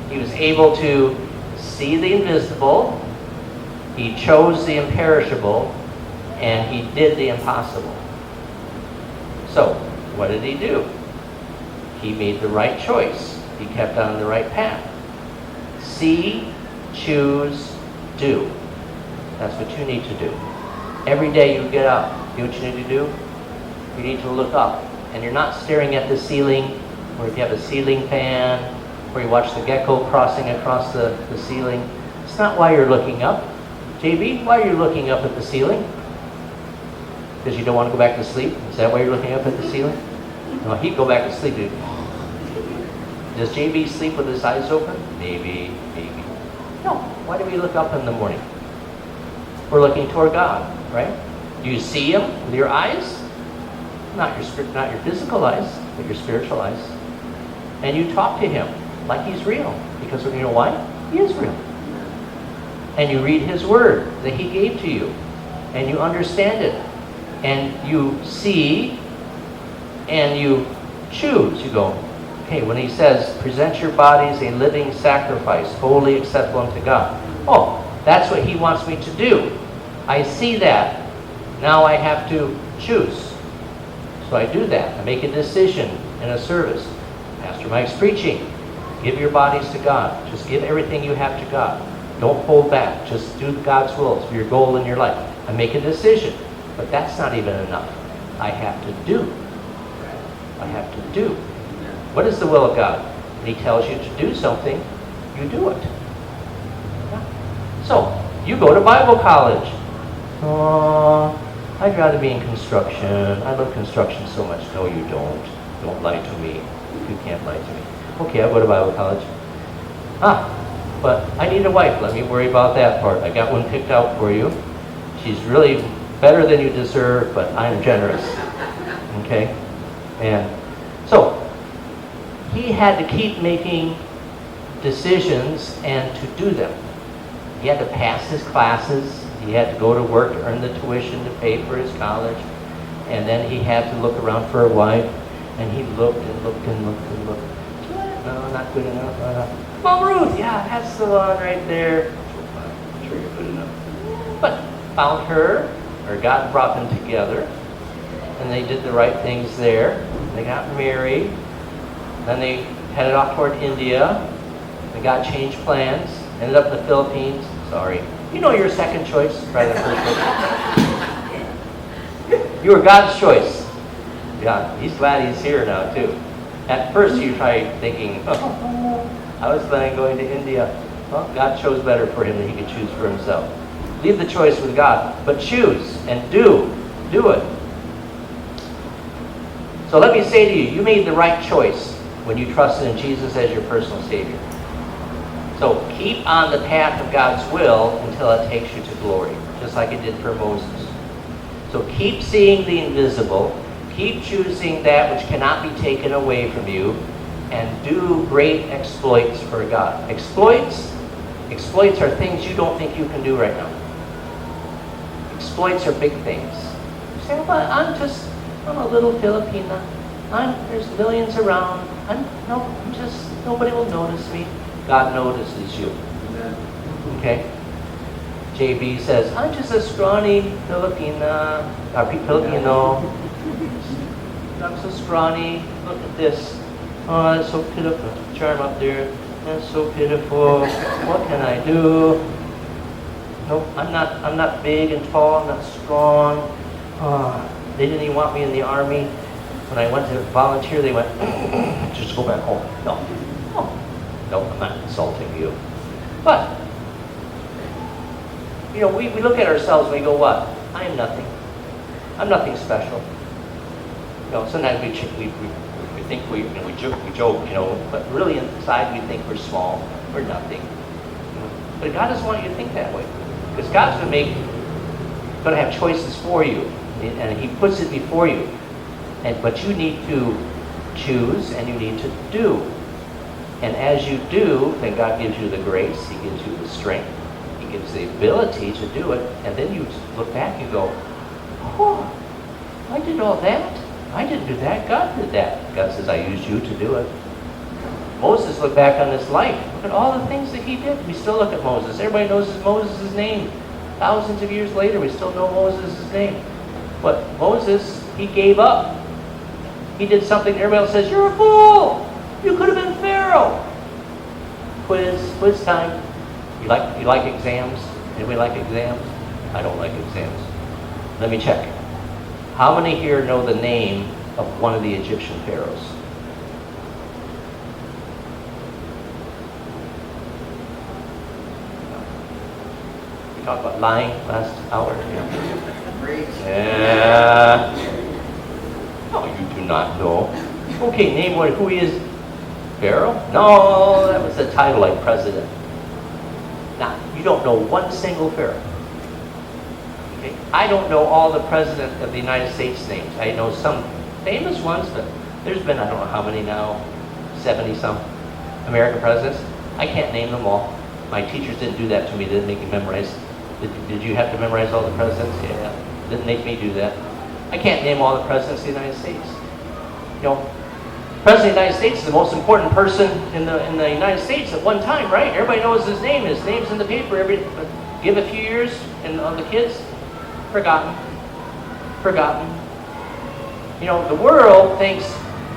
He was able to see the invisible. He chose the imperishable. And he did the impossible. So, what did he do? He made the right choice. He kept on the right path. See, choose, do. That's what you need to do. Every day you get up, you know what you need to do? You need to look up. And you're not staring at the ceiling, or if you have a ceiling fan, or you watch the gecko crossing across the ceiling. It's not why you're looking up. JB, why are you looking up at the ceiling? Because you don't want to go back to sleep? Is that why you're looking up at the ceiling? No, he'd go back to sleep. Does JB sleep with his eyes open? Maybe, maybe. No. Why do we look up in the morning? We're looking toward God, right? Do you see him with your eyes? Not your physical eyes, but your spiritual eyes. And you talk to him like he's real. Because you know why? He is real. And you read his word that he gave to you. And you understand it. And you see and you choose. You go, okay, when he says, present your bodies a living sacrifice, wholly acceptable unto God. Oh, that's what he wants me to do. I see that. Now I have to choose. So I do that. I make a decision in a service. Pastor Mike's preaching. Give your bodies to God. Just give everything you have to God. Don't hold back. Just do God's will. It's your goal in your life. I make a decision. But that's not even enough. I have to do. I have to do. What is the will of God? When he tells you to do something, you do it. So, you go to Bible college. Oh, I'd rather be in construction. I love construction so much. No, you don't. Don't lie to me. You can't lie to me. Okay, I'll go to Bible college. But I need a wife. Let me worry about that part. I got one picked out for you. She's really better than you deserve, but I'm generous. Okay? And so, he had to keep making decisions and to do them. He had to pass his classes. He had to go to work to earn the tuition to pay for his college. And then he had to look around for a wife. And he looked and looked and looked and looked. No, not good enough. Mom Ruth, yeah, that's the one right there. I'm sure you're good enough. But found her, or God brought them together. and they did the right things there. They got married. Then they headed off toward India. They got changed plans. Ended up in the Philippines. Sorry. You know your second choice rather than first choice. You were God's choice. Yeah, he's glad he's here now too. At first you tried thinking, oh, I was planning on going to India. Well, God chose better for him than he could choose for himself. Leave the choice with God, but choose and do it. So let me say to you, you made the right choice when you trusted in Jesus as your personal Savior. So keep on the path of God's will until it takes you to glory, just like it did for Moses. So keep seeing the invisible, keep choosing that which cannot be taken away from you, and do great exploits for God. Exploits are things you don't think you can do right now. Exploits are big things. You say, well, I'm a little Filipina. There's millions around. Nobody will notice me. God notices you. Amen. Okay? JB says, I'm just a scrawny Filipino. I'm so scrawny. Look at this. Oh, that's so pitiful. Charm up there. That's so pitiful. What can I do? Nope, I'm not big and tall. I'm not strong. They didn't even want me in the army. When I went to volunteer, they went, just go back home. No, I'm not insulting you. But, we look at ourselves and we go, what? I am nothing. I'm nothing special. Sometimes we think we joke, but really inside we think we're small. We're nothing. But God doesn't want you to think that way. Because God's going to have choices for you. And he puts it before you. But you need to choose and you need to do. And as you do, then God gives you the grace, he gives you the strength, he gives the ability to do it, and then you look back and go, oh, I did all that. I didn't do that. God did that. God says, I used you to do it. Moses looked back on his life. Look at all the things that he did. We still look at Moses. Everybody knows Moses' name. Thousands of years later, we still know Moses' name. But Moses, he gave up. He did something everybody else says, you're a fool. You could have been Pharaoh. Quiz time. You like exams? Anybody like exams? I don't like exams. Let me check. How many here know the name of one of the Egyptian pharaohs? We talked about lying last hour. Yeah. No, you do not know. Okay, name one. Who is Pharaoh? No, that was a title like president. Now, you don't know one single Pharaoh. Okay? I don't know all the presidents of the United States names. I know some famous ones, but there's been, I don't know how many now, 70-some American presidents. I can't name them all. My teachers didn't do that to me. They didn't make me memorize. Did you have to memorize all the presidents? Yeah. Didn't make me do that. I can't name all the presidents of the United States. President of the United States is the most important person in the United States at one time, right? Everybody knows his name. His name's in the paper. Give a few years, and the kids, forgotten. The world thinks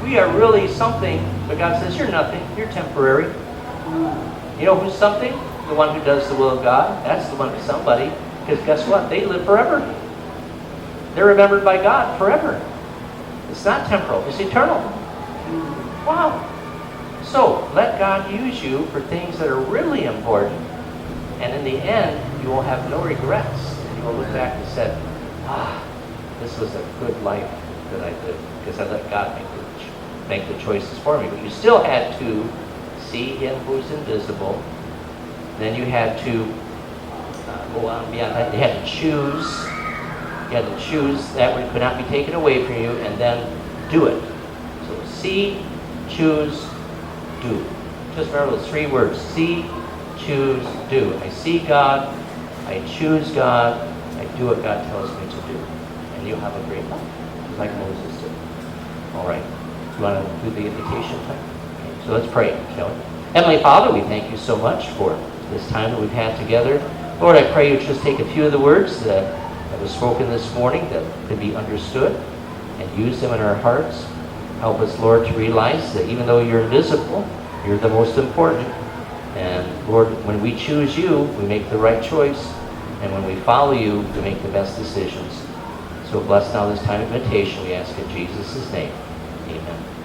we are really something, but God says you're nothing. You're temporary. You know who's something? The one who does the will of God. That's the one who's somebody. Because guess what? They live forever. They're remembered by God forever. It's not temporal. It's eternal. Wow. So, let God use you for things that are really important. And in the end, you will have no regrets. And you will look back and say, this was a good life that I lived. Because I let God make the choices for me. But you still had to see him who's invisible. Then you had to go on beyond that. You had to choose. You had to choose that which could not be taken away from you, and then do it. So see, choose, do. Just remember those 3 words. See, choose, do. I see God. I choose God. I do what God tells me to do. And you'll have a great life, just like Moses did. All right. You want to do the invitation time? Okay. So let's pray, shall we? Heavenly Father, we thank you so much for this time that we've had together. Lord, I pray you just take a few of the words that was spoken this morning that could be understood. and use them in our hearts. Help us, Lord, to realize that even though you're invisible, you're the most important. And Lord, when we choose you, we make the right choice. And when we follow you, we make the best decisions. So bless now this time of invitation, we ask in Jesus' name. Amen.